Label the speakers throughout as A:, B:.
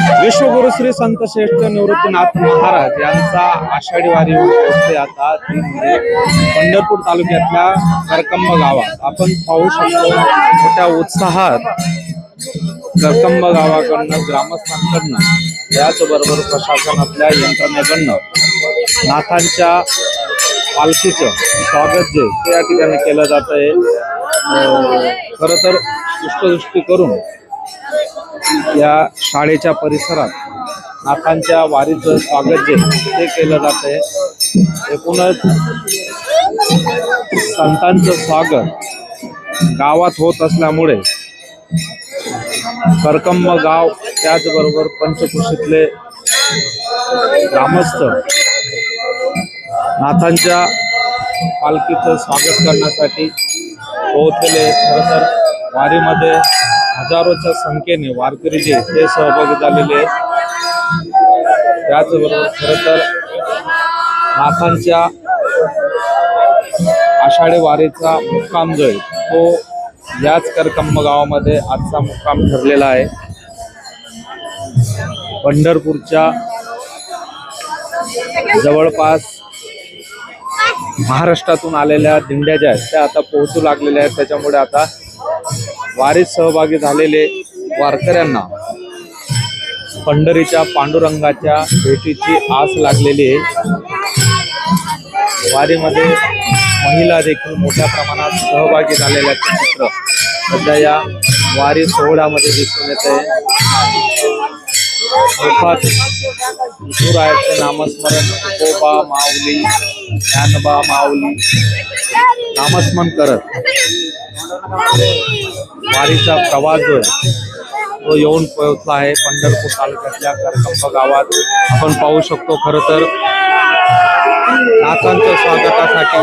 A: विश्वगुरु श्री संत श्रेष्ठ निवृत्तीनाथ महाराज यांचा आषाढी वारी पोहोचले आता ती म्हणजे पंढरपूर तालुक्यातल्या करकंब गावात आपण पाहू शकतो। मोठ्या उत्साहात करकंब गावाकडनं ग्रामस्थांकडनं त्याचबरोबर प्रशासनातल्या यंत्रणेकडनं नाथांच्या पालखीचं स्वागत जे त्या ठिकाणी केलं जात आहे। खरं तर पुष्पवृष्टी करून या शाळेच्या परिसरात नाथांच्या वारीचं स्वागत जे ते केलं जात आहे। एकूणच संतांचं स्वागत गावात होत असल्यामुळे करकंब गाव त्याचबरोबर पंचक्रोशीतले ग्रामस्थ नाथांच्या पालखीचं स्वागत करण्यासाठी पोहोचले। खरं तर वारीमध्ये हजारोच्या संख्येने वारकरी जे ते सहभागी झालेले आहेत। त्याचबरोबर खरं तर नाथांच्या आषाढी वारीचा मुक्काम जो आहे तो याच करकंब गावामध्ये आजचा मुक्काम ठरलेला आहे। पंढरपूरच्या जवळपास महाराष्ट्रातून आलेल्या दिंड्या ज्या आहेत त्या आता पोहोचू लागलेल्या आहेत। त्याच्यामुळे आता वारीत सहभागी झालेले वारकऱ्यांना पंढरीच्या पांडुरंगाच्या भेटीची आस लागलेली आहे। वारीमध्ये महिला देखील मोठ्या प्रमाणात सहभागी झालेल्याचे चित्र सध्या या वारी सोहळ्यामध्ये दिसून येत आहे। विठुरायाचे नामस्मरण तुकोबा माऊली ज्ञानबा माऊली नामस्मरण करत वारीचा प्रवास जो तो येऊन पोहोचला आहे पंढरपूर तालुक्यातल्या करकंब गावात। आपण पाहू शकतो खरं तर नाथांच्या स्वागतासाठी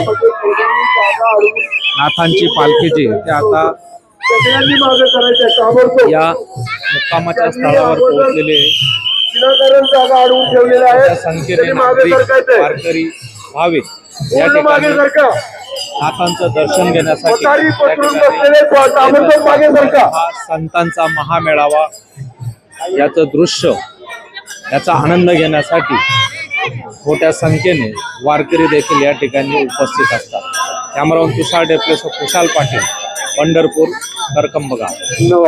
A: नाथांची पालखी जी ते आता या मुक्कामाच्या स्थळावर पोहोचलेले संख्येने वारकरी भाविक या ठिकाणी नाथांचं दर्शन घेण्यासाठी हा संतांचा महामेळावा याचं दृश्य याचा आनंद घेण्यासाठी मोठ्या संख्येने वारकरी देखील या ठिकाणी उपस्थित असतात। कॅमेरामन तुषार डेप्लेसह कुशाल पाटील, पंढरपूर, करकंब गाव।